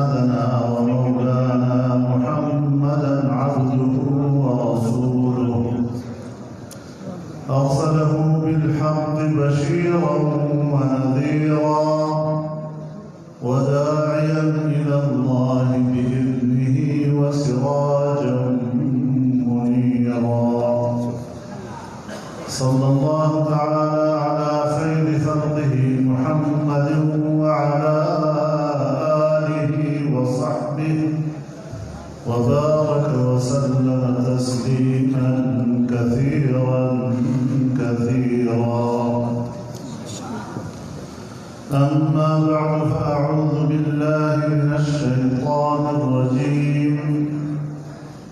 سيدنا ومولانا محمدا عبده ورسوله أرسله بالحق بشيرا ونذيرا وداعيا إلى الله بإذنه وسراجا منيرا صلى الله تعالى على خير خلقه محمد وعلى وبارك وسلم تسليما كثيرا كثيرا. أما بعد فأعوذ بالله من الشيطان الرجيم.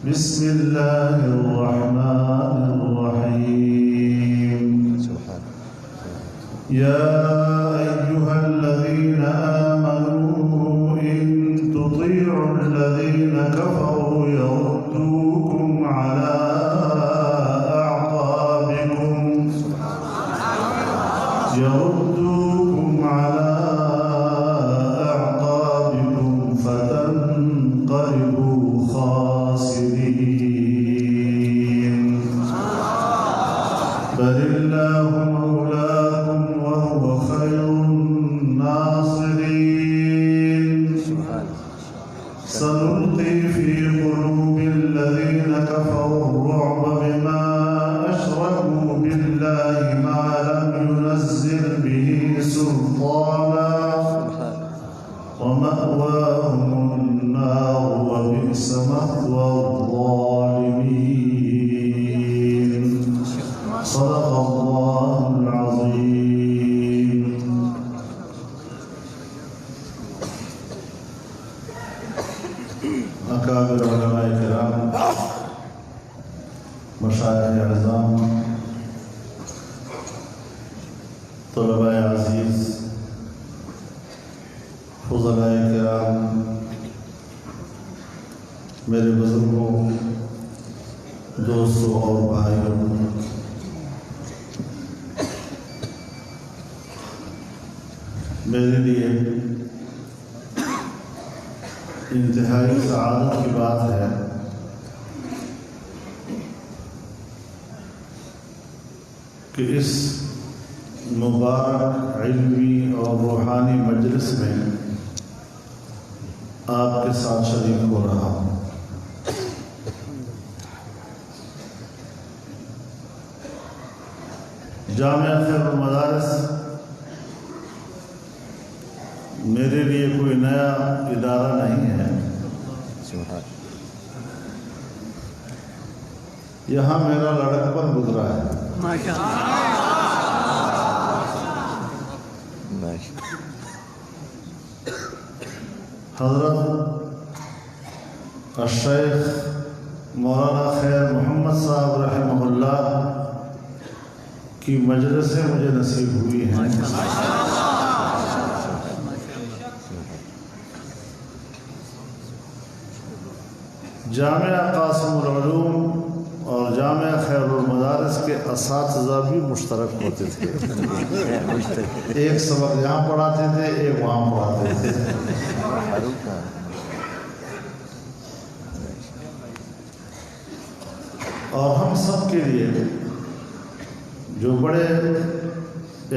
بسم الله الرحمن الرحيم. يا أيها الذين آمنوا إن تطيعوا الذين كفروا يردوكم على أعقابكم فتنقلبوا خاسرين. بل الله مولاكم وهو خير الناصرين. سنلقي في قلوب الذين كفروا الرعب بما أشركوا بالله ما لم ينزل به سلطانا ومأواهم النار وبئس مثوى الظالمين. صدق الله العظيم. اکابر علماء کرام، مشائخ اعظام، طلباء عزیز، فضلاء کرام، میرے بزرگوں، دوستوں اور بھائیوں، میرے لیے انتہائی سعادت کی بات ہے کہ اس مبارک علمی اور روحانی مجلس میں آپ کے ساتھ شریک ہو رہا ہوں. جامعہ خیر المدارس میرے لیے کوئی نیا ادارہ نہیں ہے. یہاں میرا لڑکپن گزرا ہے. حضرت الشیخ مولانا خیر محمد صاحب رحمہ اللہ کی مجلسیں مجھے نصیب ہوئی ہیں. جامعہ قاسم العلوم اور جامعہ خیر المدارس کے اساتذہ بھی مشترک ہوتے تھے. ایک سبق یہاں پڑھاتے تھے، ایک وہاں پڑھاتے تھے. اور ہم سب کے لیے جو بڑے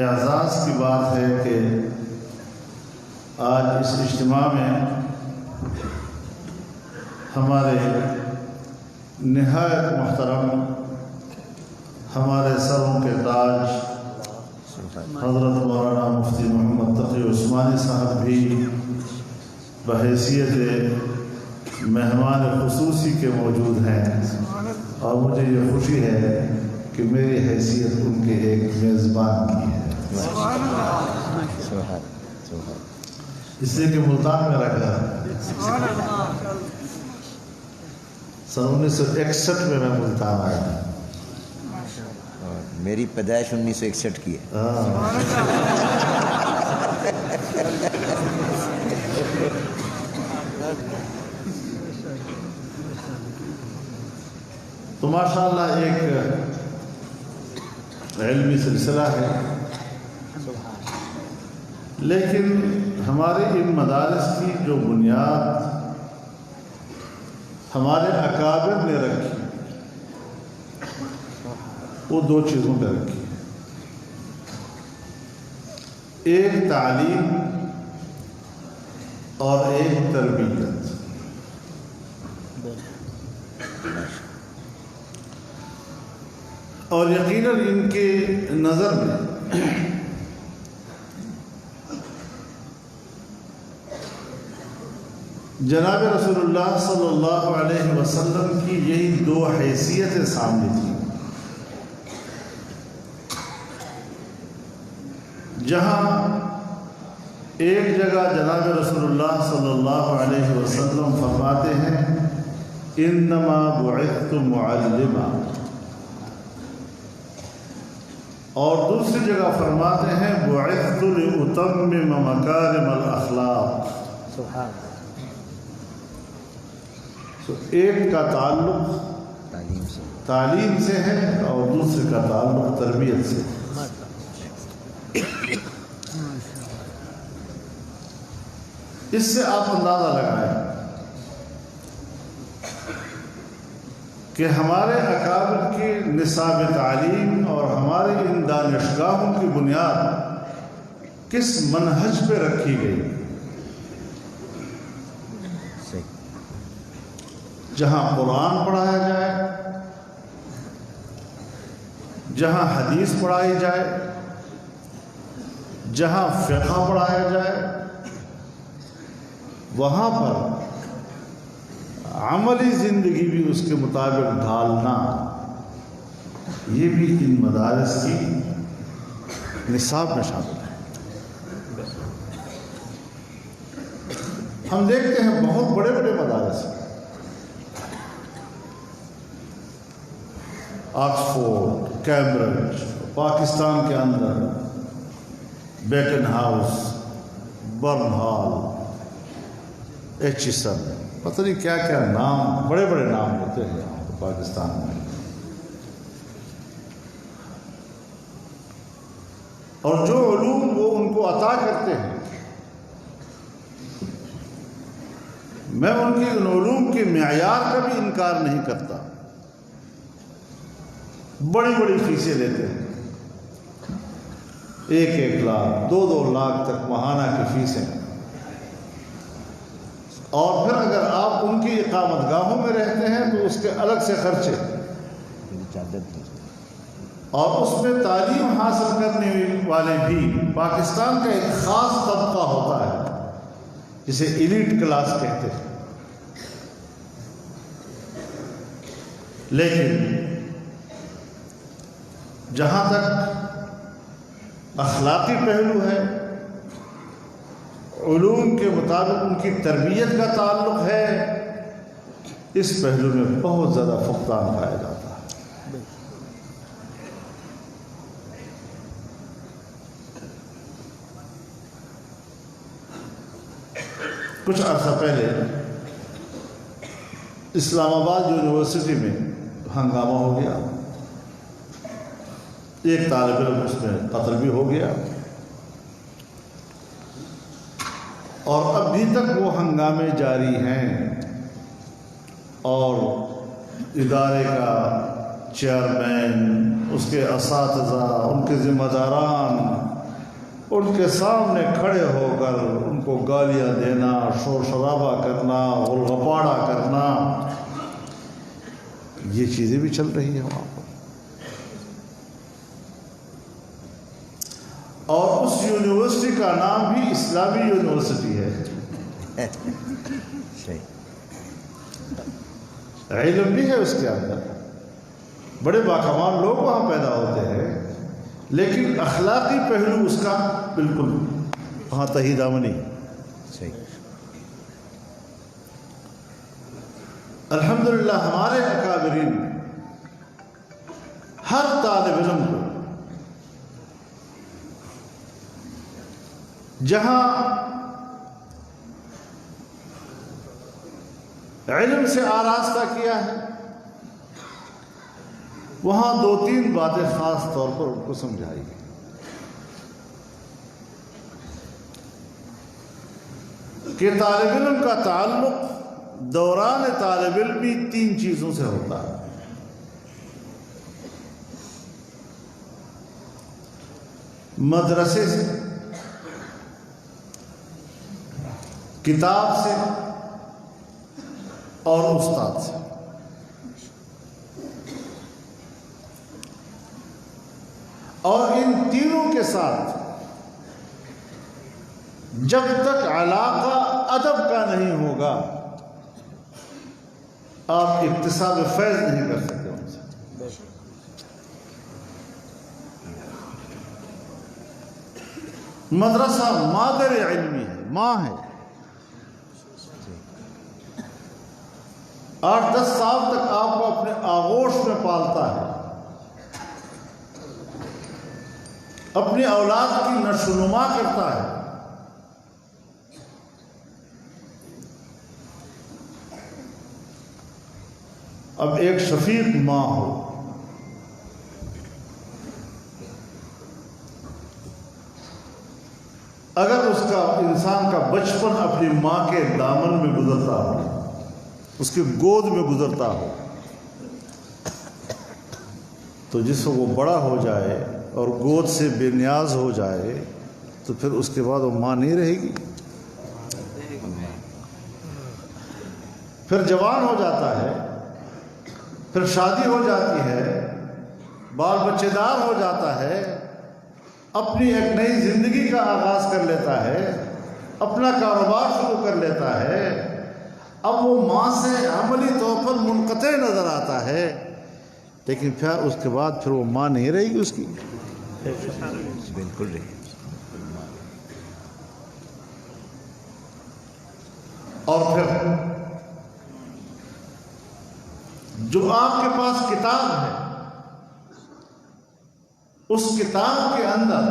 اعزاز کی بات ہے کہ آج اس اجتماع میں ہمارے نہایت محترم، ہمارے سروں کے تاج حضرت مولانا مفتی محمد تقی عثمانی صاحب بھی بحیثیت مہمان خصوصی کے موجود ہیں. اور مجھے یہ خوشی ہے کہ میری حیثیت ان کے ایک میزبان کی ہے، اس لیے کہ ملتان میں رکھا. سن 1961 میں ملتان آیا تھا. میری پیدائش 1961 کی ہے. تو ماشاءاللہ ایک علمی سلسلہ ہے، لیکن ہمارے ان مدارس کی جو بنیاد ہمارے اکابر نے رکھی وہ دو چیزوں پہ رکھی، ایک تعلیم اور ایک تربیت۔ اور یقیناً ان کے نظر میں جناب رسول اللہ صلی اللہ علیہ وسلم کی یہی دو حیثیتیں سامنے تھیں۔ جہاں ایک جگہ جناب رسول اللہ صلی اللہ علیہ وسلم فرماتے ہیں انما بعثت معلما، اور دوسری جگہ فرماتے ہیں بعثت لأتمم مکارم الاخلاق۔ سبحان تو ایک کا تعلق تعلیم سے ہے اور دوسرے کا تعلق تربیت سے۔ اس سے آپ اندازہ لگائیں کہ ہمارے اکابر کی نصاب تعلیم اور ہمارے ان دانشگاہوں کی بنیاد کس منہج پہ رکھی گئی، جہاں قرآن پڑھایا جائے، جہاں حدیث پڑھائی جائے، جہاں فقہ پڑھایا جائے، وہاں پر عملی زندگی بھی اس کے مطابق ڈھالنا، یہ بھی ان مدارس کی نصاب میں شامل ہے۔ ہم دیکھتے ہیں بہت بڑے بڑے مدارس، آکسفورڈ، کیمبرج، پاکستان کے اندر beaten house, burn hall, Aitchison, پتہ نہیں کیا کیا نام، بڑے بڑے نام ہوتے ہیں پاکستان میں۔ اور جو علوم وہ ان کو عطا کرتے ہیں، میں ان کی ان علوم کے معیار کا بھی انکار نہیں کرتا، بڑی بڑی فیسیں لیتے ہیں، 1-1 لاکھ 2-2 لاکھ تک ماہانہ کی فیسیں، اور پھر اگر آپ ان کی اقامت گاہوں میں رہتے ہیں تو اس کے الگ سے خرچے، اور اس میں تعلیم حاصل کرنے والے بھی پاکستان کا ایک خاص طبقہ ہوتا ہے جسے ایلیٹ کلاس کہتے ہیں۔ لیکن جہاں تک اخلاقی پہلو ہے، علوم کے مطابق ان کی تربیت کا تعلق ہے، اس پہلو میں بہت زیادہ فقدان پایا جاتا ہے۔ کچھ عرصہ پہلے اسلام آباد یونیورسٹی میں ہنگامہ ہو گیا، ایک طالب علم اس میں قتل بھی ہو گیا، اور ابھی تک وہ ہنگامے جاری ہیں، اور ادارے کا چیئرمین، اس کے اساتذہ، ان کے ذمہ داران ان کے سامنے کھڑے ہو کر ان کو گالیاں دینا، شور شرابہ کرنا، غلغپاڑا کرنا، یہ چیزیں بھی چل رہی ہیں وہاں پر۔ اور اس یونیورسٹی کا نام بھی اسلامی یونیورسٹی ہے، علم بھی ہے اس کے اندر، بڑے باکمال لوگ وہاں پیدا ہوتے ہیں، لیکن اخلاقی پہلو اس کا بالکل وہاں تہی دامنی۔ الحمدللہ ہمارے اکابرین ہر طالب علم کو جہاں علم سے آراستہ کیا ہے، وہاں 2-3 باتیں خاص طور پر ان کو سمجھائی۔ کہ طالب علم کا تعلق دوران طالب علمی 3 چیزوں سے ہوتا ہے. مدرسے سے، کتاب سے اور استاد سے. اور ان تینوں کے ساتھ جب تک علاقہ ادب کا نہیں ہوگا آپ اکتساب فیض نہیں کر سکتے ان سے. مدرسہ مادر علمی ہے، ماں ہے. 8-10 سال تک آپ کو اپنے آغوش میں پالتا ہے، اپنی اولاد کی نشو و نما کرتا ہے. اب ایک شفیق ماں ہو، اگر اس کا انسان کا بچپن اپنی ماں کے دامن میں گزرتا ہو، اس کی گود میں گزرتا ہو، تو جس کو وہ بڑا ہو جائے اور گود سے بے نیاز ہو جائے تو پھر اس کے بعد وہ ماں نہیں رہے گی. پھر جوان ہو جاتا ہے، پھر شادی ہو جاتی ہے، بال بچے دار ہو جاتا ہے، اپنی ایک نئی زندگی کا آغاز کر لیتا ہے، اپنا کاروبار شروع کر لیتا ہے. اب وہ ماں سے عملی طور پر منقطع نظر آتا ہے، لیکن پھر اس کے بعد پھر وہ ماں نہیں رہے گی اس کی. بالکل رہے. اور پھر جو آپ کے پاس کتاب ہے، اس کتاب کے اندر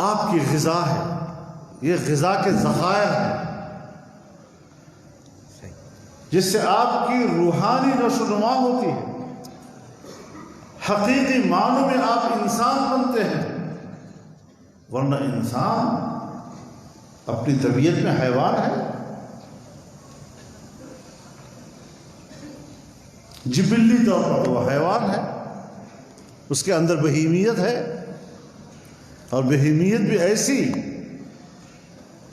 آپ کی غذا ہے، یہ غذا کے ذخائر ہیں جس سے آپ کی روحانی نشو و نما ہوتی ہے، حقیقی معنوں میں آپ انسان بنتے ہیں. ورنہ انسان اپنی طبیعت میں حیوان ہے، جبلی طور پر وہ حیوان ہے، اس کے اندر بہیمیت ہے، اور بہیمیت بھی ایسی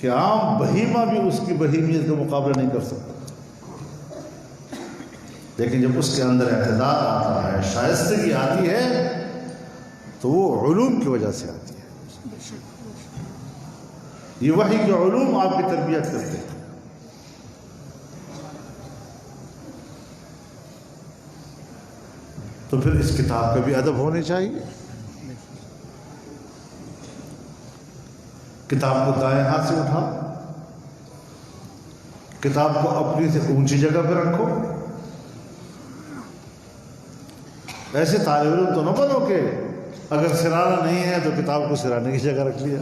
کہ عام بہیمہ بھی اس کی بہیمیت کا مقابلہ نہیں کر سکتا. لیکن جب اس کے اندر اعتدال آتا ہے، شائستگی آتی ہے، تو وہ علوم کی وجہ سے آتی ہے. یہ وحی کے علوم آپ کی تربیت کرتے ہیں. تو پھر اس کتاب کا بھی ادب ہونے چاہیے. کتاب کو دائیں ہاتھ سے اٹھاؤ، کتاب کو اپنی سے اونچی جگہ پہ رکھو. ایسے طالب علم تو نہ بنو کہ اگر سرانا نہیں ہے تو کتاب کو سرانے کی جگہ رکھ لیا.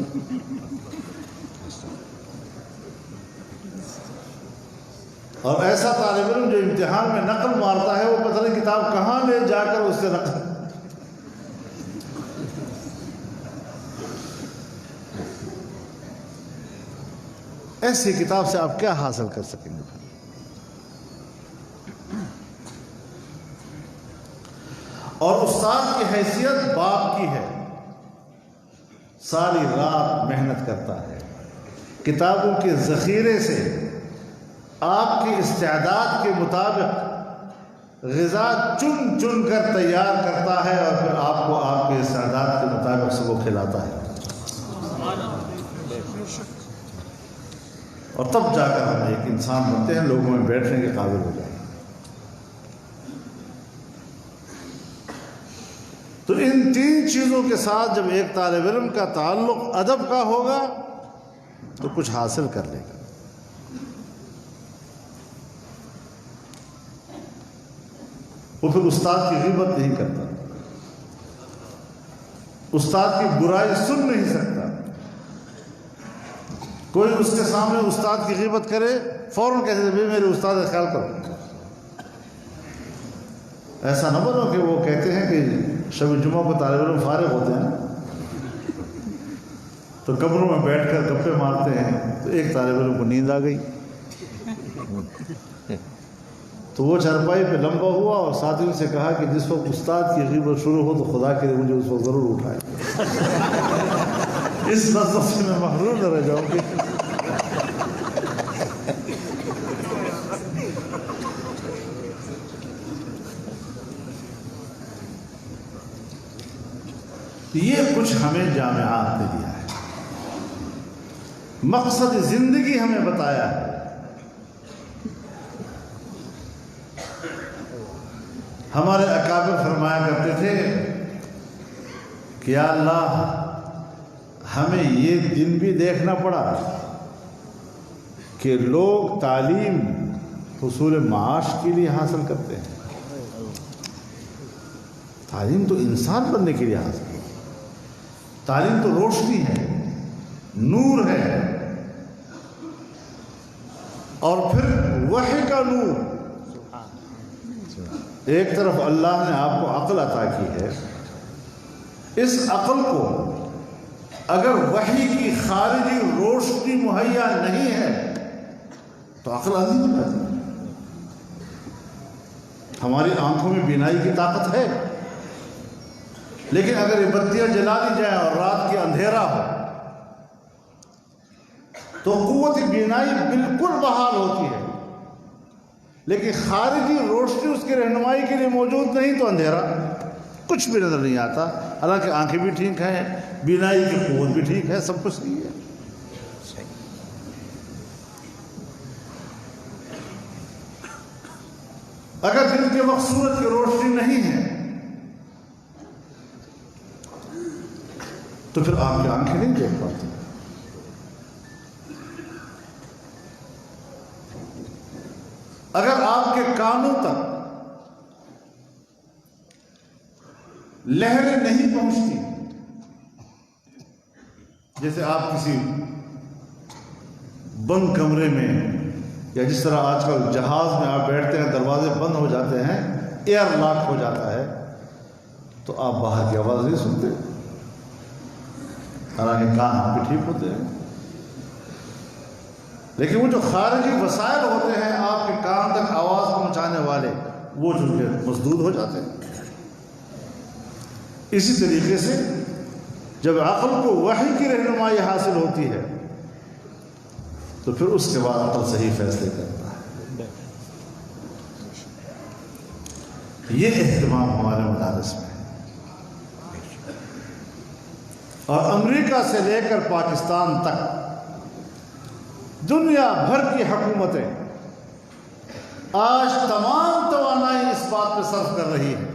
اور ایسا طالب علم جو امتحان میں نقل مارتا ہے، وہ پتہ نہیں کتاب کہاں لے جا کر اس سے نقل. ایسی کتاب سے آپ کیا حاصل کر سکیں گے؟ اور استاد کی حیثیت باپ کی ہے، ساری رات محنت کرتا ہے، کتابوں کے ذخیرے سے آپ کی استعداد کے مطابق غذا چن چن کر تیار کرتا ہے، اور پھر آپ کو آپ کے استعداد کے مطابق سے وہ کھلاتا ہے. اور تب جا کر ہم ایک انسان بنتے ہیں، لوگوں میں بیٹھنے کے قابل ہو جائیں. تو ان 3 چیزوں کے ساتھ جب ایک طالب علم کا تعلق ادب کا ہوگا تو کچھ حاصل کر لے گا. وہ پھر استاد کی غیبت نہیں کرتا، استاد کی برائی سن نہیں سکتا. کوئی اس کے سامنے استاد کی غیبت کرے، فوراً کہتے ہیں میرے استاد کا خیال کرو. ایسا نہ بنو کہ وہ کہتے ہیں کہ شب جمعہ کو طالب علم فارغ ہوتے ہیں، تو کمروں میں بیٹھ کر گپے مارتے ہیں، تو ایک طالب علم کو نیند آ گئی، تو وہ چارپائی پہ لمبا ہوا اور ساتھیوں سے کہا کہ جس وقت استاد کی غیبت شروع ہو تو خدا کے لیے مجھے اس وقت ضرور اٹھائے، اس لذت سے میں محروم نہ رہ جاؤں گی۔ یہ کچھ ہمیں جامعات نے دیا ہے، مقصد زندگی ہمیں بتایا ہے۔ ہمارے اکابر فرمایا کرتے تھے کہ یا اللہ ہمیں یہ دن بھی دیکھنا پڑا کہ لوگ تعلیم حصول معاش کے لیے حاصل کرتے ہیں، تعلیم تو انسان بننے کے لیے حاصل ہے، تعلیم تو روشنی ہے، نور ہے، اور پھر وحی کا نور۔ ایک طرف اللہ نے آپ کو عقل عطا کی ہے، اس عقل کو اگر وحی کی خارجی روشنی مہیا نہیں ہے تو عقل عظیم ہو جاتی ہے۔ ہماری آنکھوں میں بینائی کی طاقت ہے، لیکن اگر یہ بتیاں جلا دی جائیں اور رات کی اندھیرا ہو تو قوت بینائی بالکل بحال ہوتی ہے، لیکن خارجی روشنی اس کی رہنمائی کے لیے موجود نہیں تو اندھیرا، کچھ بھی نظر نہیں آتا۔ حالانکہ آنکھیں بھی ٹھیک ہیں، بینائی کی قوت بھی ٹھیک ہے، سب کچھ صحیح ہے۔ اگر دل کے وقت سورج کی روشنی نہیں ہے تو پھر آپ کی آنکھیں نہیں دیکھ پاتی۔ اگر آپ کے کانوں تک لہریں نہیں پہنچتی، جیسے آپ کسی بند کمرے میں، یا جس طرح آج کل جہاز میں آپ بیٹھتے ہیں دروازے بند ہو جاتے ہیں، ایئر لاک ہو جاتا ہے، تو آپ باہر کی آواز نہیں سنتے، حالانکہ کان آپ کے ٹھیک ہوتے ہیں، لیکن وہ جو خارجی وسائل ہوتے ہیں آپ کے کان تک آواز پہنچانے والے، وہ جو مسدود ہو جاتے ہیں۔ اسی طریقے سے جب عقل کو وحی کی رہنمائی حاصل ہوتی ہے تو پھر اس کے بعد عقل صحیح فیصلے کرتا ہے۔ یہ اہتمام ہمارے مدارس میں ہے، اور امریکہ سے لے کر پاکستان تک دنیا بھر کی حکومتیں آج تمام توانائی اس بات پہ صرف کر رہی ہیں،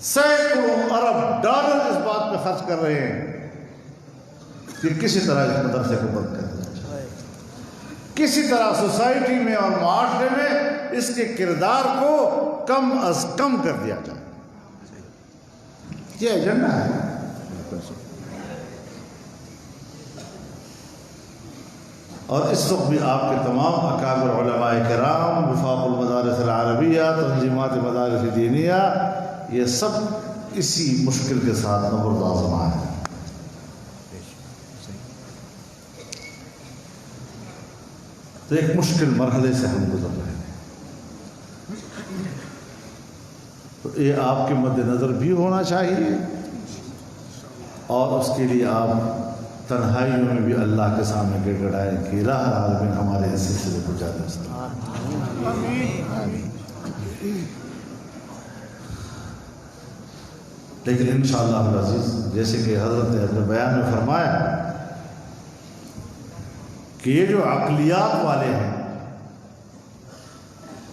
سینکڑوں ارب ڈالر اس بات پہ خرچ کر رہے ہیں کہ کسی طرح اس مدرسے کو بند کر دیا جائے، کسی طرح سوسائٹی میں اور معاشرے میں اس کے کردار کو کم از کم کر دیا جائے۔ یہ ایجنڈا ہے۔ اور اس وقت بھی آپ کے تمام اکابر علماء کرام، وفاق المدارس العربیہ، تنظیمات مدارس دینیہ، یہ سب اسی مشکل کے ساتھ نبرد آزما ہے۔ تو ایک مشکل مرحلے سے ہم گزر رہے ہیں، تو یہ آپ کے مد نظر بھی ہونا چاہیے، اور اس کے لیے آپ تنہائیوں میں بھی اللہ کے سامنے گڑ گڑائیں کہ الہ العالمین ہمارے اس سلسلے کو جاتے ہیں۔ لیکن انشاءاللہ العزیز، جیسے کہ حضرت نے اپنے بیان میں فرمایا کہ یہ جو عقلیات والے ہیں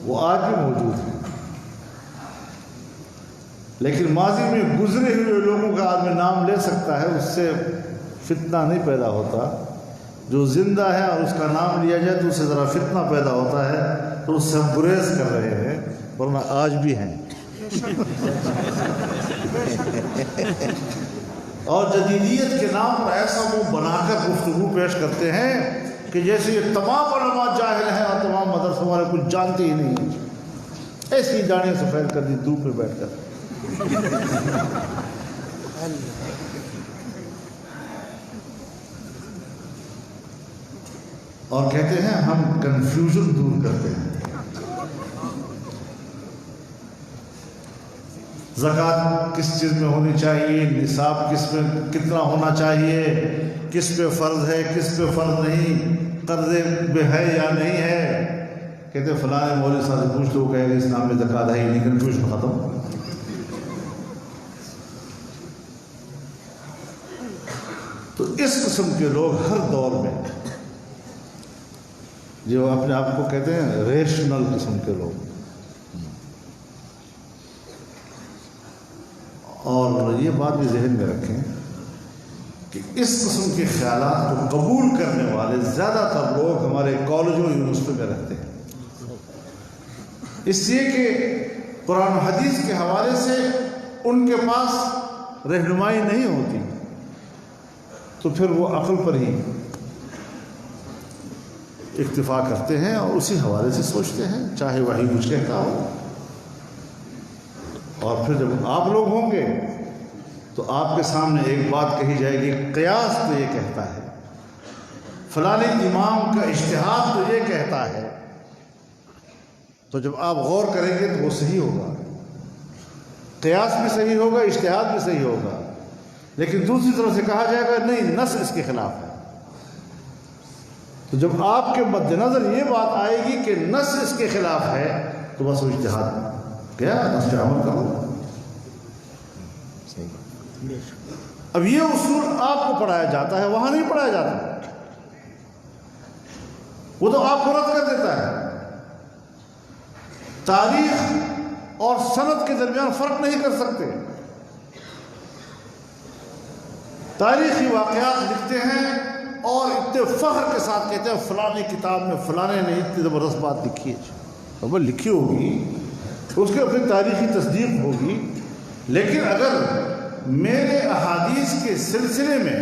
وہ آج بھی موجود ہیں، لیکن ماضی میں گزرے ہوئے لوگوں کا آدمی نام لے سکتا ہے، اس سے فتنہ نہیں پیدا ہوتا۔ جو زندہ ہے اور اس کا نام لیا جائے تو اس سے ذرا فتنہ پیدا ہوتا ہے، تو اس سے ہم گریز کر رہے ہیں، ورنہ آج بھی ہیں۔ اور جدیدیت کے نام پر ایسا منہ بنا کر گفتگو پیش کرتے ہیں کہ جیسے یہ تمام علماء جاہل ہیں اور تمام مدرسوں والے کچھ جانتے ہی نہیں ہیں، ایسی داڑیاں سفید کر دی دھوپ میں بیٹھ کر۔ اور کہتے ہیں ہم کنفیوژن دور کرتے ہیں. زکوٰۃ کس چیز میں ہونی چاہیے، نصاب کس میں کتنا ہونا چاہیے، کس پہ فرض ہے کس پہ فرض نہیں، قرضے پہ ہے یا نہیں ہے. کہتے ہیں فلاں مولوی صاحب سے پوچھ لو، کہے گا اسلام میں زکوٰۃ ہے ہی نہیں، کنفیوژن ختم. تو اس قسم کے لوگ ہر دور میں جو اپنے آپ کو کہتے ہیں ریشنل قسم کے لوگ، اور یہ بات بھی ذہن میں رکھیں کہ اس قسم کے خیالات کو قبول کرنے والے زیادہ تر لوگ ہمارے کالجوں یونیورسٹیوں میں رہتے ہیں، اس لیے کہ قرآن و حدیث کے حوالے سے ان کے پاس رہنمائی نہیں ہوتی، تو پھر وہ عقل پر ہی اکتفا کرتے ہیں اور اسی حوالے سے سوچتے ہیں، چاہے وہی کچھ کہتا ہو. اور پھر جب آپ لوگ ہوں گے تو آپ کے سامنے ایک بات کہی جائے گی، قیاس تو یہ کہتا ہے، فلاں امام کا اجتہاد تو یہ کہتا ہے. تو جب آپ غور کریں گے تو وہ صحیح ہوگا، قیاس بھی صحیح ہوگا، اجتہاد بھی صحیح ہوگا. لیکن دوسری طرف سے کہا جائے گا نہیں، نص اس کے خلاف ہے. تو جب آپ کے مد نظر یہ بات آئے گی کہ نص اس کے خلاف ہے تو بس وہ اجتہاد کیا نص پہ عمل کرو. اب یہ اصول آپ کو پڑھایا جاتا ہے، وہاں نہیں پڑھایا جاتا، وہ تو آپ کو رد کر دیتا ہے. تاریخ اور سند کے درمیان فرق نہیں کر سکتے. تاریخی واقعات لکھتے ہیں اور اتنے فخر کے ساتھ کہتے ہیں فلانی کتاب میں فلانے نے اتنی زبردست بات لکھی ہے. وہ لکھی ہوگی، اس کے اپنی تاریخی تصدیق ہوگی، لیکن اگر میرے احادیث کے سلسلے میں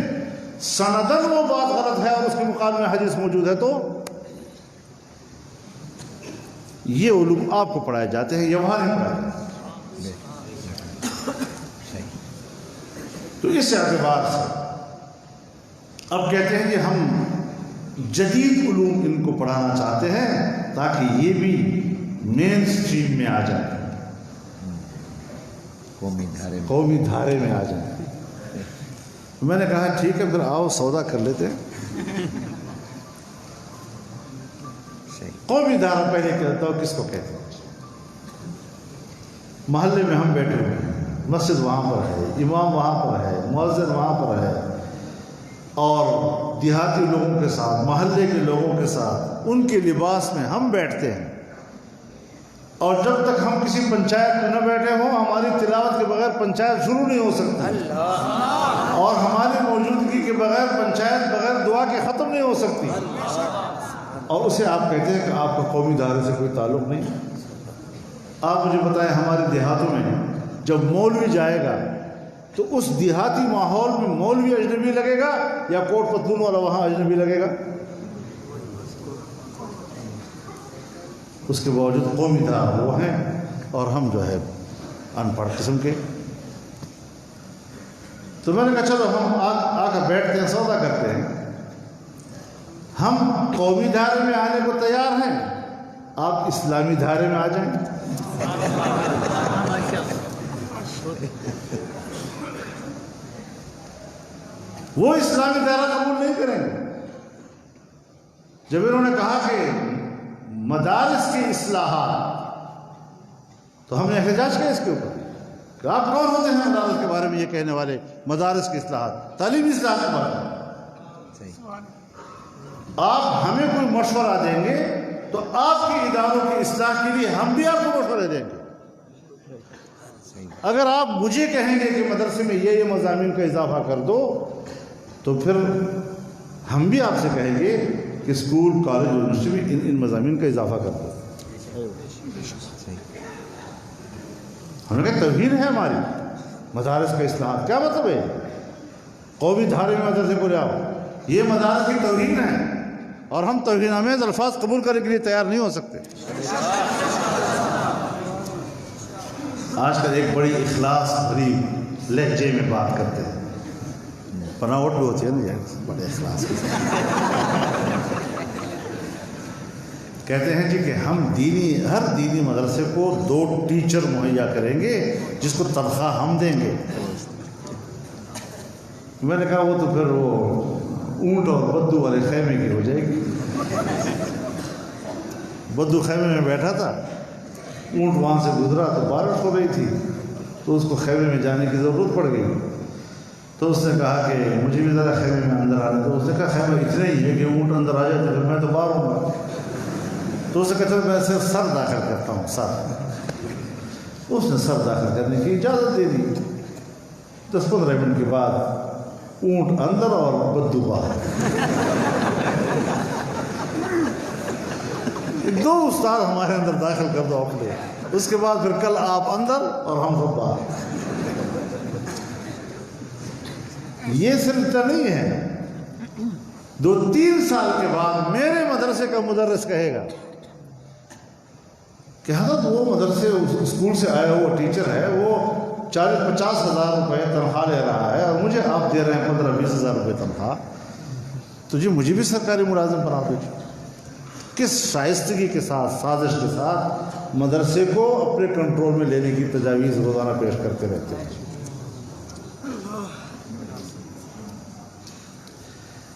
سندن وہ بات غلط ہے اور اس کے مقابلے میں حدیث موجود ہے تو یہ علوم آپ کو پڑھائے جاتے ہیں، یہ وہاں نہیں پڑھائے جاتے. تو اس اعتبار سے اب کہتے ہیں کہ ہم جدید علوم ان کو پڑھانا چاہتے ہیں تاکہ یہ بھی مین سٹریم میں آ جائیں، قومی دھارے میں آ جائیں. میں نے کہا ٹھیک ہے پھر آؤ سودا کر لیتے ہیں. قومی دھارا پہلے کہتا ہوں کس کو کہتے ہیں؟ محلے میں ہم بیٹھے ہوئے ہیں، مسجد وہاں پر ہے، امام وہاں پر ہے، مؤذن وہاں پر ہے، اور دیہاتی لوگوں کے ساتھ، محلے کے لوگوں کے ساتھ ان کے لباس میں ہم بیٹھتے ہیں. اور جب تک ہم کسی پنچایت میں نہ بیٹھے ہوں ہماری تلاوت کے بغیر پنچایت شروع نہیں ہو سکتی، اور ہماری موجودگی کے بغیر پنچایت بغیر دعا کے ختم نہیں ہو سکتی. اور اسے آپ کہتے ہیں کہ آپ کا قومی دھارے سے کوئی تعلق نہیں. آپ مجھے بتائیں ہمارے دیہاتوں میں جب مولوی جائے گا تو اس دیہاتی ماحول میں مولوی اجنبی لگے گا یا کوٹ پتلون والا وہاں اجنبی لگے گا؟ اس کے باوجود قومی دھارا وہ ہیں اور ہم جو ہے ان پڑھ قسم کے. تو میں نے کہا چلو ہم آ کر بیٹھتے ہیں، سودا کرتے ہیں. ہم قومی دھارے میں آنے کو تیار ہیں، آپ اسلامی دھارے میں آ جائیں. وہ اسلامی دھارا قبول نہیں کریں گے. جب انہوں نے کہا کہ مدارس کی اصلاحات، تو ہم نے احتجاج کیا اس کے اوپر کہ آپ کون ہوتے ہیں مدارس کے بارے میں یہ کہنے والے؟ مدارس کی اصلاحات، تعلیمی اصلاحات کے بارے میں آپ ہمیں کوئی مشورہ دیں گے تو آپ کے اداروں کی اصلاح کے لیے ہم بھی آپ کو مشورے دیں گے. اگر آپ مجھے کہیں گے کہ مدرسے میں یہ مضامین کا اضافہ کر دو تو پھر ہم بھی آپ سے کہیں گے کہ اسکول کالج یونیورسٹی میں ان مضامین کا اضافہ کر دو. ہم نے کہا توہین ہے ہماری مدارس کا اصلاحات. کیا مطلب ہے؟ قومی دھارے میں مدرسے کو لے آؤ، یہ مدارس کی توہین ہے اور ہم توہین آمیز الفاظ قبول کرنے کے لیے تیار نہیں ہو سکتے. آج کل ایک بڑی اخلاص بھری لہجے میں بات کرتے ہیں، بناوٹ بھی ہوتی ہے نا بڑے اخلاص کے ساتھ. کہتے ہیں جی کہ ہم ہر دینی مدرسے کو 2 ٹیچر مہیا کریں گے جس کو تنخواہ ہم دیں گے۔ میں نے کہا وہ تو پھر وہ اونٹ اور بدو والے خیمے کی ہو جائے گی۔ بدو خیمے میں بیٹھا تھا، اونٹ وہاں سے گزرا تو بارش ہو رہی تھی، تو اس کو خیمے میں جانے کی ضرورت پڑ گئی۔ تو اس نے کہا کہ مجھے بھی ذرا خیمے میں اندر آ رہے۔ تو اس نے کہا خیمہ اتنا ہی ہے کہ اونٹ اندر آ جائے تو پھر میں تو باہر ہوں گا۔ تو اس نے کہا چلو میں صرف سر داخل کرتا ہوں، سر۔ اس نے سر داخل کرنے کی اجازت دے دی۔ 10-15 منٹ کے بعد اونٹ اندر اور بدو باہر۔ 2 استاد ہمارے اندر داخل کر دو اپنے، اس کے بعد پھر کل آپ اندر اور ہم سب باہر۔ یہ صرف اتنا نہیں ہے، 2-3 سال کے بعد میرے مدرسے کا مدرس کہے گا کہ حضرت وہ مدرسے اسکول سے آیا ہوا ٹیچر ہے، وہ 40-50 ہزار روپے تنخواہ لے رہا ہے اور مجھے آپ دے رہے ہیں 15-20 ہزار روپے تنخواہ، تو جی مجھے بھی سرکاری ملازم بنا دو۔ کس شائستگی کے ساتھ، سازش کے ساتھ مدرسے کو اپنے کنٹرول میں لینے کی تجاویز روزانہ پیش کرتے رہتے ہیں۔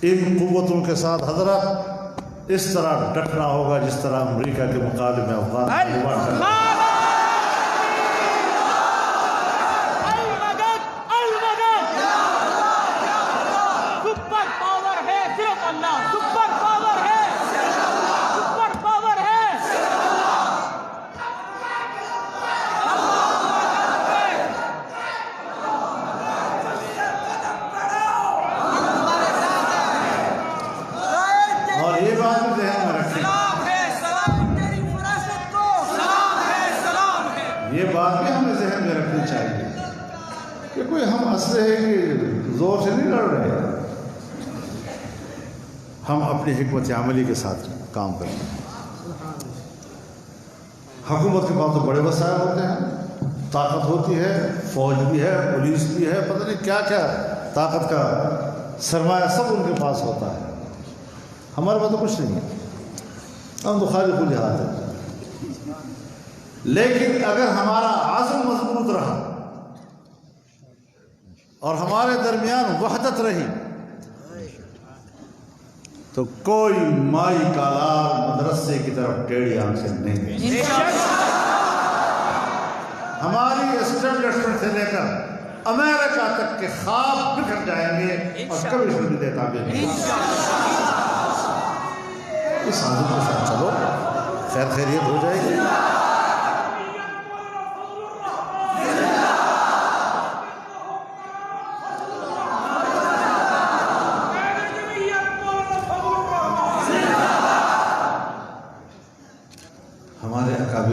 ان قوتوں کے ساتھ حضرت اس طرح ڈٹنا ہوگا جس طرح امریکہ کے مقابلے میں افغان زور سے نہیں لڑ رہے، ہم اپنی حکمت عملی کے ساتھ کام کرتے ہیں۔ حکومت کے پاس تو بڑے وسائل ہوتے ہیں، طاقت ہوتی ہے، فوج بھی ہے، پولیس بھی ہے، پتہ نہیں کیا کیا طاقت کا سرمایہ سب ان کے پاس ہوتا ہے۔ ہمارے پاس تو کچھ نہیں ہے، ہم تو خالی کھلی ہاتھ ہیں۔ لیکن اگر ہمارا عزم مضبوط رہا اور ہمارے درمیان وحدت رہی تو کوئی مائی کالار مدرسے کی طرف ٹیڑھی آنکھ سے نہیں دیکھے۔ ہماری اسٹیبلشمنٹ سے لے کر امریکہ تک کے خواب بکھر جائیں گے اور کبھی شروع دیتا بھی نہیں۔ اس عزم کے ساتھ چلو، خیر خیریت ہو جائے گی۔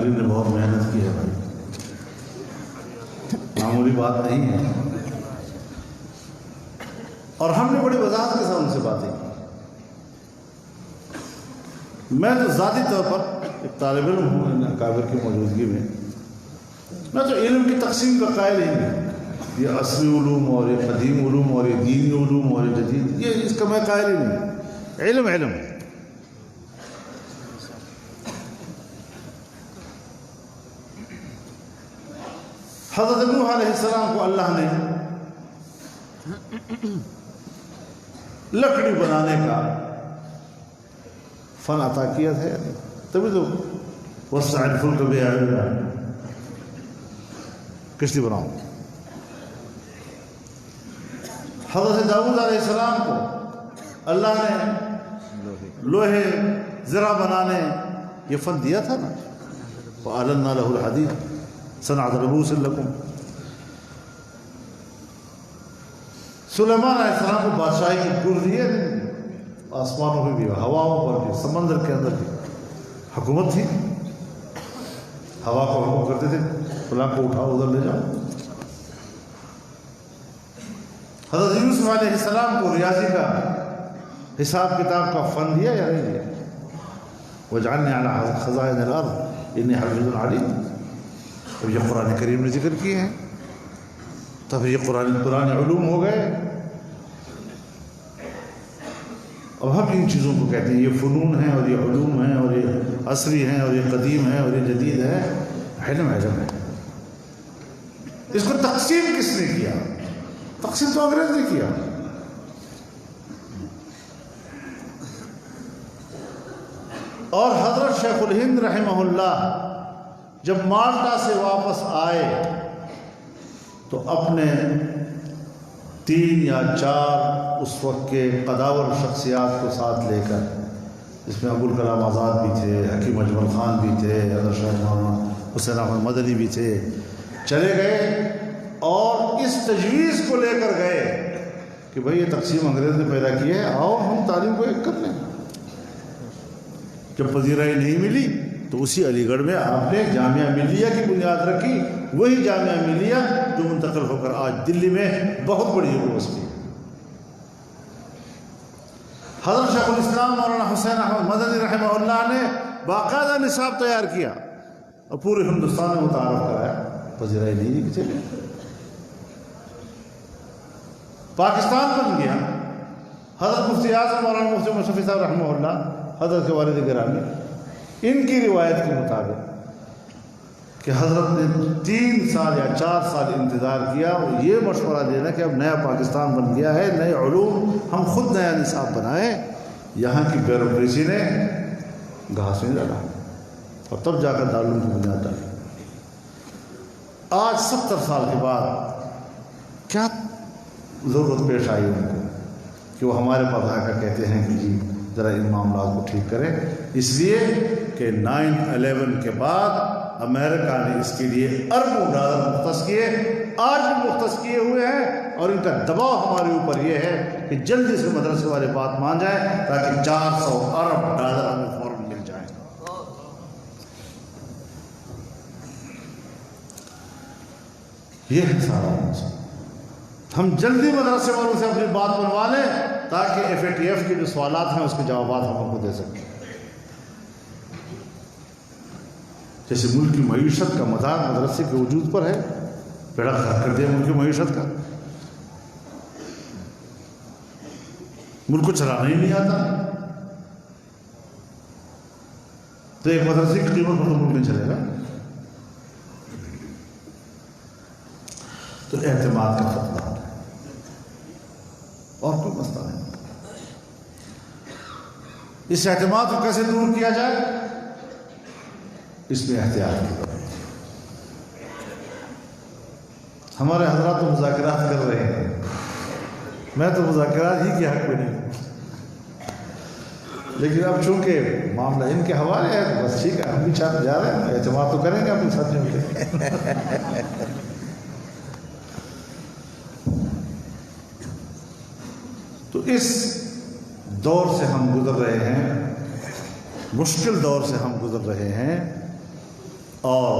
نے بہت محنت کی ہے بھائی، معمولی بات نہیں ہے، اور ہم نے بڑی وضاحت کے ساتھ ان سے باتیں کی۔ میں تو ذاتی طور پر ایک طالب علم ہوں، ان اکابر کی موجودگی میں تو علم کی تقسیم کا قائل ہی نہیں، یہ عصری علوم اور یہ قدیم علوم اور یہ دینی علوم اور یہ جدید، یہ اس کا میں قائل ہی نہیں۔ علم علم ہے۔ حضرت نوح علیہ السلام کو اللہ نے لکڑی بنانے کا فن عطا کیا تھا، تبھی تو وسع الفلک بأعیننا، کشتی بناؤں۔ حضرت داؤد علیہ السلام کو اللہ نے لوہے زرہ بنانے یہ فن دیا تھا نا، وَأَلَنَّا لَهُ الْحَدِيدَ صنعت لبوس لکم۔ سلیمان علیہ السلام کو بادشاہی کی گر دی ہے، آسمانوں پہ بھی، ہواؤں پر بھی، سمندر کے اندر بھی حکومت تھی۔ ہوا کو حکم کرتے تھے فلاں کو اٹھاؤ ادھر لے جاؤ۔ حضرت یوسف علیہ السلام کو ریاضی کا حساب کتاب کا فن دیا یا نہیں دیا؟ وَاجْعَلْنِي عَلَىٰ خَزَائِنِ الْأَرْضِ إِنِّي حَفِيظٌ عَلِيمٌ۔ اب یہ قرآن کریم نے ذکر کیے ہیں، تب یہ قرآن علوم ہو گئے۔ اب ہم ان چیزوں کو کہتے ہیں یہ فنون ہیں اور یہ علوم ہیں اور یہ عصری ہیں اور یہ قدیم ہیں اور یہ جدید ہے، علم ہے۔ اس کو تقسیم کس نے کیا؟ تقسیم تو انگریز نے کیا۔ اور حضرت شیخ الہند رحمہ اللہ جب مالٹا سے واپس آئے تو اپنے 3 یا 4 اس وقت کے قداور شخصیات کو ساتھ لے کر، جس میں ابوالکلام آزاد بھی تھے، حکیم اجمل خان بھی تھے، حضرت شاہ مولانا حسین احمد مدنی بھی تھے، چلے گئے اور اس تجویز کو لے کر گئے کہ بھئی یہ تقسیم انگریز نے پیدا کی ہے، آؤ ہم تعلیم کو ایک کر لیں۔ جب پذیرائی نہیں ملی تو اسی علی گڑھ میں آپ نے جامعہ ملیہ کی بنیاد رکھی، وہی جامعہ ملیہ جو منتقل ہو کر آج دلی میں بہت بڑی یونیورسٹی ہے۔ حضرت شیخ الاسلام مولانا حسین احمد مدنی رحمہ اللہ نے باقاعدہ نصاب تیار کیا اور پورے ہندوستان میں متعارف کرایا، پذیرائی نہیں دی چلے۔ پاکستان بن گیا۔ حضرت مفتی اعظم مولانا مفتی مشفی صاحب رحمہ اللہ، حضرت کے والد گرامی، ان کی روایت کے مطابق کہ حضرت نے 3 سال یا 4 سال انتظار کیا اور یہ مشورہ دینا کہ اب نیا پاکستان بن گیا ہے، نئے علوم، ہم خود نیا نصاب بنائیں۔ یہاں کی بیوروکریسی نے گھاس نہیں ڈالا اور تب جا کر دارالعلوم کی بنیاد ڈالی۔ آج 70 سال کے بعد کیا ضرورت پیش آئی ان کو کہ وہ ہمارے پاس آ کر کہتے ہیں کہ جی ذرا ان معاملات کو ٹھیک کریں؟ اس لیے کہ 9/11 کے بعد امریکہ نے اس کے لیے اربوں ڈالر مختص کیے، آج بھی مختص کیے ہوئے ہیں، اور ان کا دباؤ ہمارے اوپر یہ ہے کہ جلدی سے مدرسے والے بات مان جائیں تاکہ 400 ارب ڈالر ہمیں فوراً مل جائیں۔ یہ ہے سارا مسئلہ۔ ہم جلدی مدرسے والوں سے اپنی بات بنوا لیں تاکہ FATF کے جو سوالات ہیں اس کے جوابات ہم ان کو دے سکیں۔ جیسے ملک کی معیشت کا مدار مدرسے کے وجود پر ہے، بیڑا غرق کر دیا ملک کی معیشت کا، ملک کو چلانا ہی نہیں آتا تو ایک مدرسے کی قیمت پر تو ملک نہیں چلے گا۔ تو اعتماد کا فتنہ ہے اور کوئی مسئلہ نہیں۔ اس اعتماد کو کیسے دور کیا جائے؟ اس میں احتیاط کی ضرورت ہے۔ ہمارے حضرات تو مذاکرات کر رہے ہیں، میں تو مذاکرات ہی کے حق میں نہیں ہوں، لیکن اب چونکہ معاملہ ان کے حوالے ہے تو بس ٹھیک ہے، ہم بھی چاہتے جا رہے ہیں، اعتماد تو کریں گے اپنے ساتھیوں کے۔ تو اس دور سے ہم گزر رہے ہیں، مشکل دور سے ہم گزر رہے ہیں، اور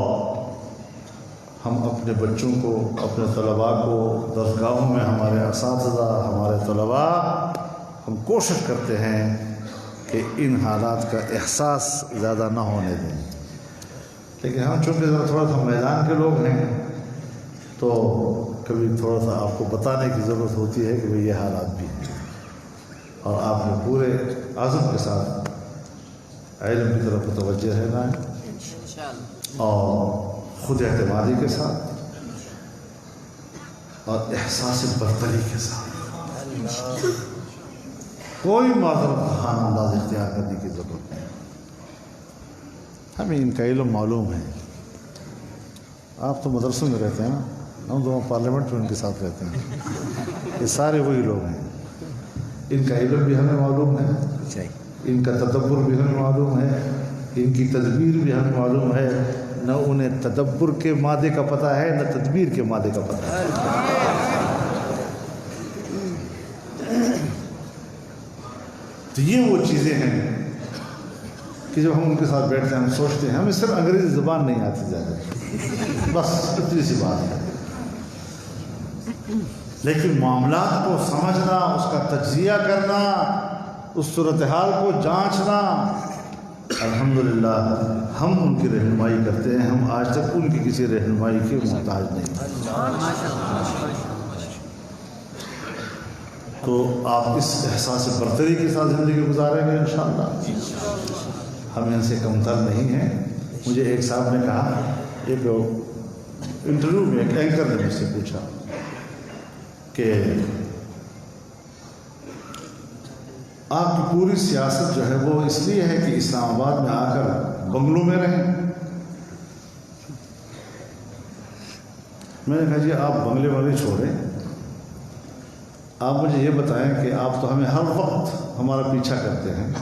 ہم اپنے بچوں کو، اپنے طلباء کو درسگاہوں میں، ہمارے اساتذہ، ہمارے طلباء، ہم کوشش کرتے ہیں کہ ان حالات کا احساس زیادہ نہ ہونے دیں، لیکن ہم چونکہ ذرا تھوڑا سا میدان کے لوگ ہیں تو کبھی تھوڑا سا آپ کو بتانے کی ضرورت ہوتی ہے کہ بھئی یہ حالات بھی ہیں، اور آپ نے پورے عزم کے ساتھ علم کی طرف متوجہ رہنا ہے اور خود اعتمادی کے ساتھ اور احساس برتری کے ساتھ کوئی معذرت خانہ انداز اختیار کرنے کی ضرورت نہیں۔ ہمیں ان کا علم معلوم ہے۔ آپ تو مدرسوں میں رہتے ہیں نا، ہم تو پارلیمنٹ میں ان کے ساتھ رہتے ہیں، یہ سارے وہی لوگ ہیں۔ ان کا علم بھی ہمیں معلوم ہے، ان کا تدبر بھی ہمیں معلوم ہے، ان کی تدبیر بھی ہمیں معلوم ہے۔ نہ انہیں تدبر کے مادے کا پتہ ہے، نہ تدبیر کے مادے کا پتہ ہے۔ تو یہ وہ چیزیں ہیں کہ جب ہم ان کے ساتھ بیٹھتے ہیں ہم سوچتے ہیں، ہمیں صرف انگریزی زبان نہیں آتی زیادہ، بس اتنی سی بات ہے، لیکن معاملات کو سمجھنا، اس کا تجزیہ کرنا، اس صورتحال کو جانچنا، الحمدللہ ہم ان کی رہنمائی کرتے ہیں، ہم آج تک ان کی کسی رہنمائی کے محتاج نہیں۔ تو آپ اس احساس برتری کے ساتھ زندگی گزاریں گے انشاءاللہ، ہم ان سے کمتر نہیں ہیں. مجھے ایک صاحب نے کہا، ایک انٹرویو میں ایک اینکر نے مجھ سے پوچھا کہ آپ کی پوری سیاست جو ہے وہ اس لیے ہے کہ اسلام آباد میں آ کر بنگلوں میں رہیں. میں نے کہا جی آپ بنگلے والے چھوڑیں، آپ مجھے یہ بتائیں کہ آپ تو ہمیں ہر وقت ہمارا پیچھا کرتے ہیں.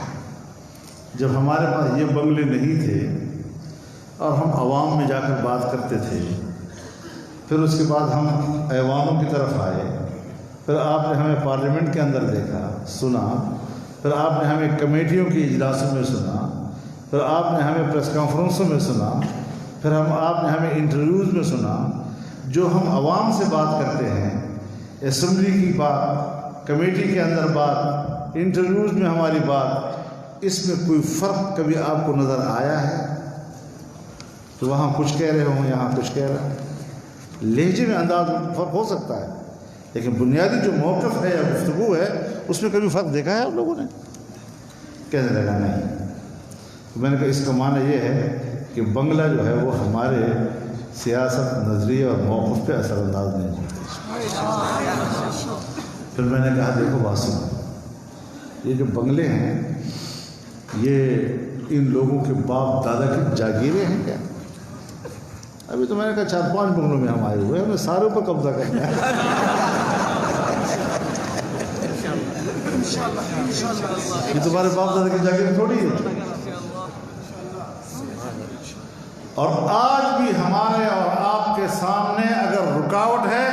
جب ہمارے پاس یہ بنگلے نہیں تھے اور ہم عوام میں جا کر بات کرتے تھے، پھر اس کے بعد ہم ایوانوں کی طرف آئے، پھر آپ نے ہمیں پارلیمنٹ کے اندر دیکھا سنا، پھر آپ نے ہمیں کمیٹیوں کی اجلاسوں میں سنا، پھر آپ نے ہمیں پریس کانفرنسوں میں سنا، پھر آپ نے ہمیں انٹرویوز میں سنا. جو ہم عوام سے بات کرتے ہیں، اسمبلی کی بات، کمیٹی کے اندر بات، انٹرویوز میں ہماری بات، اس میں کوئی فرق کبھی آپ کو نظر آیا ہے؟ تو وہاں کچھ کہہ رہے ہوں، یہاں کچھ کہہ رہے ہیں. لہجے میں انداز میں فرق ہو سکتا ہے، لیکن بنیادی جو موقف ہے یا گفتگو ہے اس میں کبھی فرق دیکھا ہے آپ لوگوں نے؟ کہنے لگا نہیں. تو میں نے کہا اس کا معنی یہ ہے کہ بنگلہ جو ہے وہ ہمارے سیاست، نظریے اور موقف پہ اثر انداز نہیں ہوتی. پھر میں نے کہا دیکھو بات سنو، یہ جو بنگلے ہیں یہ ان لوگوں کے باپ دادا کی جاگیریں ہیں کیا؟ ابھی تو میں نے کہا 4-5 بنگلوں میں ہم آئے ہوئے ہیں، ہمیں سارے پر قبضہ کرنا ہے. یہ تمہارے باپ دادا کی جاگیریں تھوڑی ہے. اور آج بھی ہمارے اور آپ کے سامنے اگر رکاوٹ ہے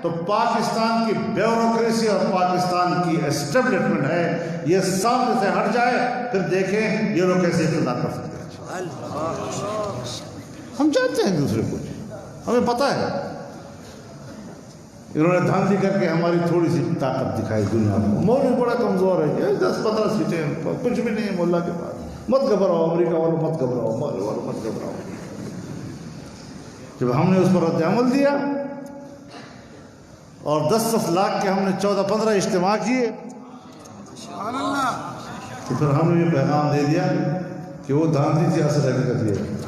تو پاکستان کی بیوروکریسی اور پاکستان کی اسٹیبلشمنٹ ہے. یہ سامنے سے ہٹ جائے پھر دیکھیں یہ لوگ کیسے اقتدار کر سکتے ہیں. ہم جانتے ہیں دوسرے کو، ہمیں پتہ ہے. انہوں نے دھاندلی کر کے ہماری تھوڑی سی طاقت دکھائی دنیا میں. مولوی بڑا کمزور ہے، یہ 10-15 سیٹیں کچھ بھی نہیں ہے مولا کے پاس. مت گھبراؤ امریکہ والوں، مت گھبراؤ مولوی والوں، مت گھبراؤ. جب ہم نے اس پر رد عمل دیا اور 10 لاکھ کے ہم نے 14-15 اجتماع کیے، تو پھر ہم نے یہ پیغام دے دیا کہ وہ دھاندلی تھی، اصل حقیقت یہ ہے.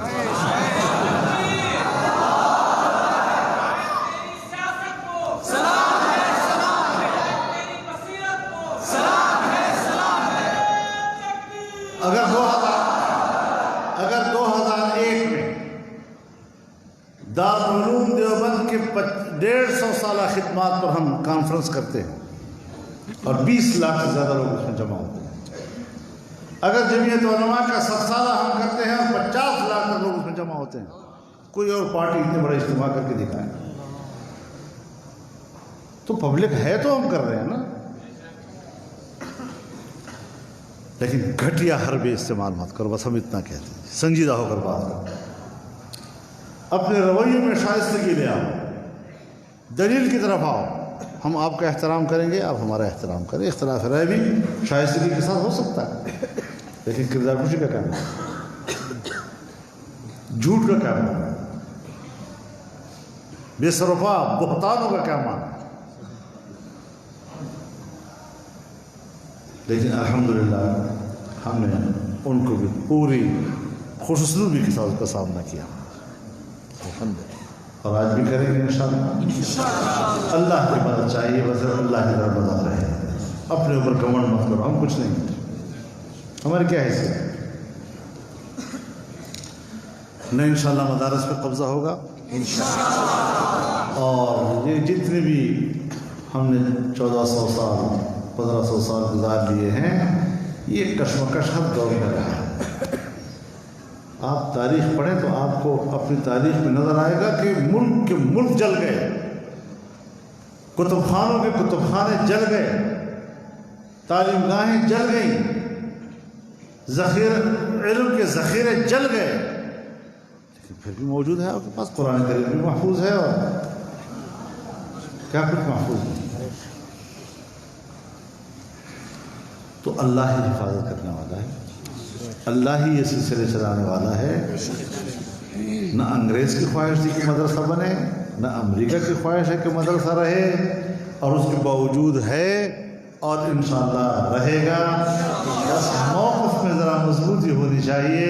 اگر 2001 میں دارالعلوم دیوبند کے 150 سالہ خدمات پر ہم کانفرنس کرتے ہیں اور 20 لاکھ سے زیادہ لوگ اس میں جمع ہوتے ہیں، اگر جمعیت علماء کا 100 سالہ ہم کرتے ہیں اور 50 لاکھ لوگ اس میں جمع ہوتے ہیں، کوئی اور پارٹی اتنے بڑے اجتماع کر کے دکھائے تو پبلک ہے تو ہم کر رہے ہیں نا. لیکن گھٹیا حربے استعمال مت کرو، بس ہم اتنا کہتے ہیں. سنجیدہ ہو کر بات کرو، اپنے رویے میں شائستگی لے آؤ، دلیل کی طرف آؤ. ہم آپ کا احترام کریں گے، آپ ہمارا احترام کریں. اختلاف رائے بھی شائستگی کے ساتھ ہو سکتا ہے، لیکن کردار کشی کا کیا معنی، جھوٹ کا کیا معنی، بے سروپا بہتانوں کا کیا معنی. لیکن الحمدللہ ہم نے ان کو بھی پوری خوش اسلوبی کے ساتھ اس کا سامنا کیا، اور آج بھی کریں گے انشاءاللہ. اللہ کی مدد چاہیے، بس اللہ کی طرف مدد رہے. اپنے اوپر گھمنڈ مت کرو، ہم کچھ نہیں، ہماری کیا حیثیت. نہ انشاءاللہ مدارس پہ قبضہ ہوگا انشاءاللہ. اور یہ جتنے بھی ہم نے 1400 سال 1500 سال گزار لیے ہیں، یہ کشمکش ہر دور میں رہا ہے. آپ تاریخ پڑھیں تو آپ کو اپنی تاریخ میں نظر آئے گا کہ ملک کے ملک جل گئے، کتب خانوں کے کتب خانے جل گئے، تعلیم گاہیں جل گئیں، علم کے ذخیرے جل گئے، لیکن پھر بھی موجود ہے آپ کے پاس. قرآن کریم بھی محفوظ ہے اور کیا کچھ محفوظ ہے. تو اللہ ہی حفاظت کرنے والا ہے، اللہ ہی یہ سلسلے چلانے والا ہے. نہ انگریز کی خواہش تھی کہ مدرسہ بنے، نہ امریکہ کی خواہش ہے کہ مدرسہ رہے، اور اس کے باوجود ہے اور انشاءاللہ رہے گا. بس موقف میں ذرا مضبوطی ہونی چاہیے،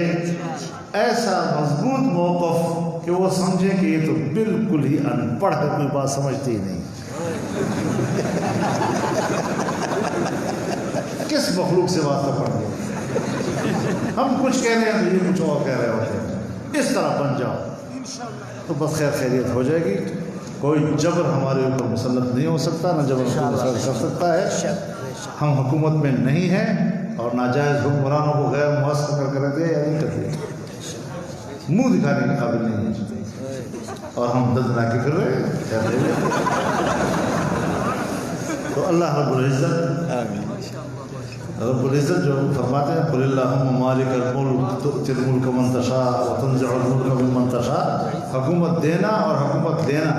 ایسا مضبوط موقف کہ وہ سمجھے کہ یہ تو بالکل ہی ان پڑھ ہے، کوئی بات سمجھتی ہی نہیں، کس مخلوق سے واسطہ پڑھ گیا، ہم کچھ کہہ رہے ہیں تو یہ کچھ اور کہہ رہے ہوتے ہیں، اس طرح بن جاؤ تو بس خیر خیریت ہو جائے گی۔ کوئی جبر ہمارے اوپر مسلط نہیں ہو سکتا، نہ جبر مسلط کر سکتا ہے، ہم حکومت میں نہیں ہیں اور ناجائز حکمرانوں کو غیر مؤثر کر کے رکھتے یا نہیں کرتے، منہ دکھانے کے قابل نہیں ہیں اور ہم ددنا کے پھر رہے ہیں۔ تو اللہ رب العزت جو فرماتے ہیں قل اللہم مالک الملک تؤتی الملک من تشاء وتنزع الملک ممن تشاء، حکومت دینا اور حکومت لینا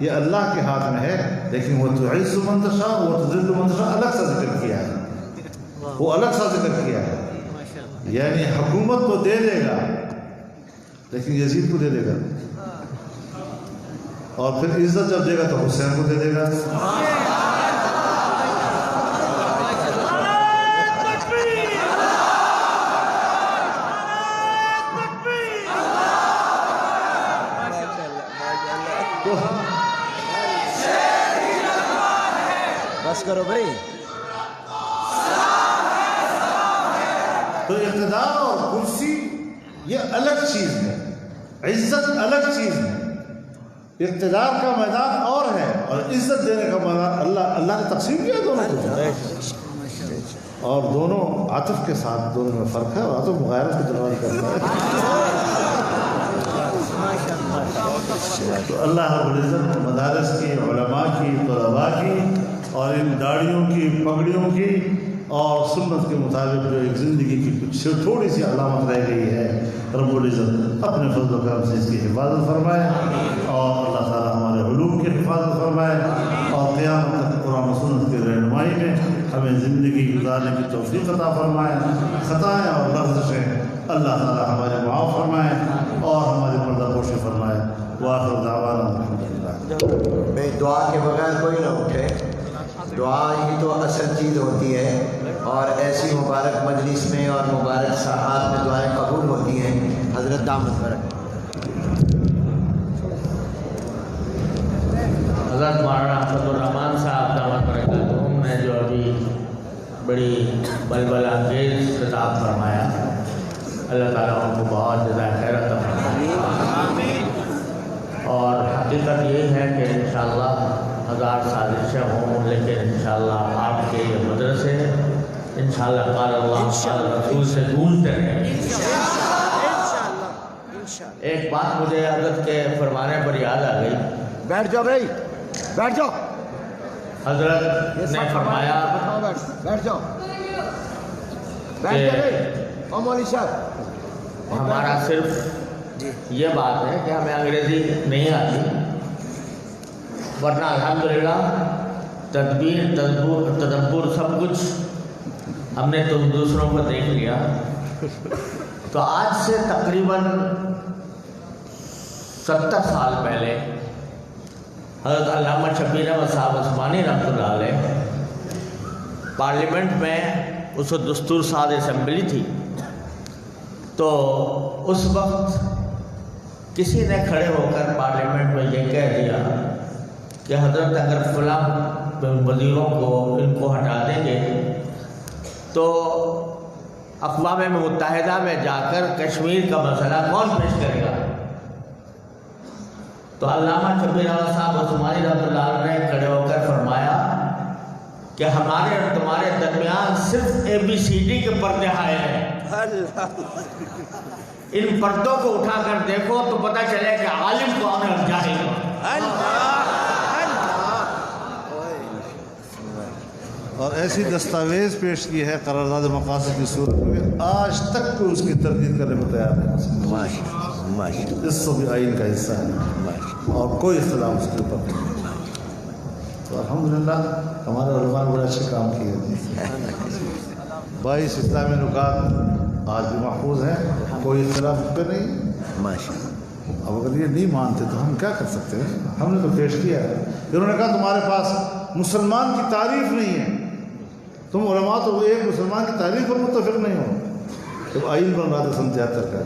یہ اللہ کے ہاتھ میں ہے، لیکن وہ تعز من تشاء و تذل من تشاء الگ سا ذکر کیا ہے، وہ الگ سا ذکر کیا ہے، یعنی حکومت تو دے دے گا لیکن یزید کو دے دے گا، اور پھر عزت جب دے گا تو حسین کو دے دے گا۔ بس کرو بھائی، تو اقتدار اور کرسی یہ الگ چیز ہے، عزت الگ چیز ہے، اقتدار کا میدان اور ہے اور عزت دینے کا میدان اللہ نے تقسیم کیا دونوں کو، اور دونوں عاطف کے ساتھ دونوں میں فرق ہے، اور عاطف مغایرت کی دلواری کرتا ہے۔ تو اللہ رب العزت مدارس کی، علماء کی، طلباء کی اور ان داڑھیوں کی، پگڑیوں کی اور سنت کے مطابق جو ایک زندگی کی کچھ تھوڑی سی علامت رہ گئی ہے، رب العزت اپنے فضل و کرم سے اس کی حفاظت فرمائے، اور اللہ تعالی ہمارے علوم کی حفاظت فرمائے، اور قیامت تک قرآن و سنت کی رہنمائی میں ہمیں زندگی گزارنے کی توفیق عطا فرمائے، خطائیں اور لغزشیں اللہ تعالی ہمارے معاف فرمائے اور ہماری پردہ پوشی فرمائے۔ وآخر دعوانا الحمدللہ۔ بھائی دعا کے بغیر کوئی نہ اٹھے، دعا ہی تو اصل چیز ہوتی ہے، اور ایسی مبارک مجلس میں اور مبارک ساحات میں دعائیں قبول ہوتی ہیں۔ حضرت دامت برکت۔ حضرت مولانا عبد الرحمان صاحب دامت برکاتہم نے جو ابھی بڑی بلبل انگیز خطاب فرمایا، اللہ تعالیٰ ان کو بہت جزائے خیر عطا فرمائے، اور حقیقت یہ ہے کہ انشاءاللہ ہزار سازشیں ہوں، لیکن انشاءاللہ آپ کے یہ مدرسے انشاءاللہ قال اللہ قال رسول سے گونجتے رہیں۔ ایک بات مجھے حضرت کے فرمانے پر یاد آ گئی، بیٹھ جاؤ بھائی، بیٹھ جاؤ، حضرت نے فرمایا بیٹھ جاؤ، بیٹھ جاؤ بھائی، مولوی صاحب۔ ہمارا صرف یہ بات ہے کہ ہمیں انگریزی نہیں آتی، ورنہ الحمدللہ تدبر سب کچھ ہم نے تو دوسروں کو دیکھ لیا۔ تو آج سے تقریباً 70 سال پہلے حضرت علامہ شبیر احمد صاحب عثمانی رحمۃ اللہ علیہ پارلیمنٹ میں اس وقت دستور ساز اسمبلی تھی، تو اس وقت کسی نے کھڑے ہو کر پارلیمنٹ میں یہ کہہ دیا کہ حضرت اگر فلاں وزیروں کو ان کو ہٹا دیں گے تو اقوام متحدہ میں جا کر کشمیر کا مسئلہ کون پیش کرے گا؟ تو علامہ شبیر احمد صاحب عثمانی رحمۃ اللہ علیہ نے کھڑے ہو کر فرمایا کہ ہمارے اور تمہارے درمیان صرف ABCD کے پردے آئے ہیں، ان پردوں کو اٹھا کر دیکھو تو پتہ چلے کہ عالم کون ہے اور جاہل کون۔ اور ایسی دستاویز پیش کی ہے قرارداد مقاصد کی صورت میں، آج تک کوئی اس کی تردید کرنے کو تیار نہیں، اس کو بھی آئین کا حصہ ہے اور کوئی اختلاف اس کے اوپر نہیں۔ تو الحمدللہ ہمارے علماء نے بڑے اچھے کام کیے، 22 اسلامی نکات آج بھی محفوظ ہیں، کوئی اختلاف اس پہ نہیں۔ اب اگر یہ نہیں مانتے تو ہم کیا کر سکتے ہیں؟ ہم نے تو پیش کیا ہے، انہوں نے کہا تمہارے پاس مسلمان کی تعریف نہیں ہے، تم علماء تو ایک مسلمان کی تعریف پر متفق نہیں ہو، جب آئین بن رہا تھا سن 73 کا،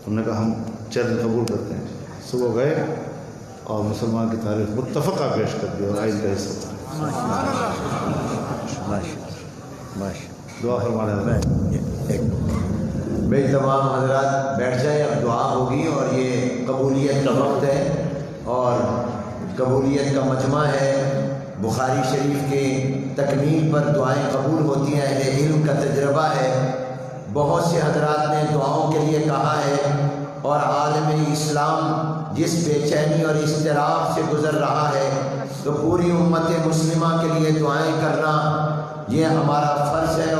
ہم نے کہا ہم چیلنج قبول کرتے ہیں. صبح گئے اور مسلمان کی تاریخ متفقہ پیش کر دی اور آئین کا حصہ دعا فرمانے. بھائی تمام حضرات بیٹھ جائیں، اب دعا ہوگی اور یہ قبولیت کا وقت ہے اور قبولیت کا مجمع ہے. بخاری شریف کے تکمیل پر دعائیں قبول ہوتی ہیں، اہل علم کا تجربہ ہے. بہت سے حضرات نے دعاؤں کے لیے کہا ہے اور عالم اسلام جس بے چینی اور اضطراب سے گزر رہا ہے تو پوری امت مسلمہ کے لیے دعائیں کرنا یہ ہمارا فرض ہے.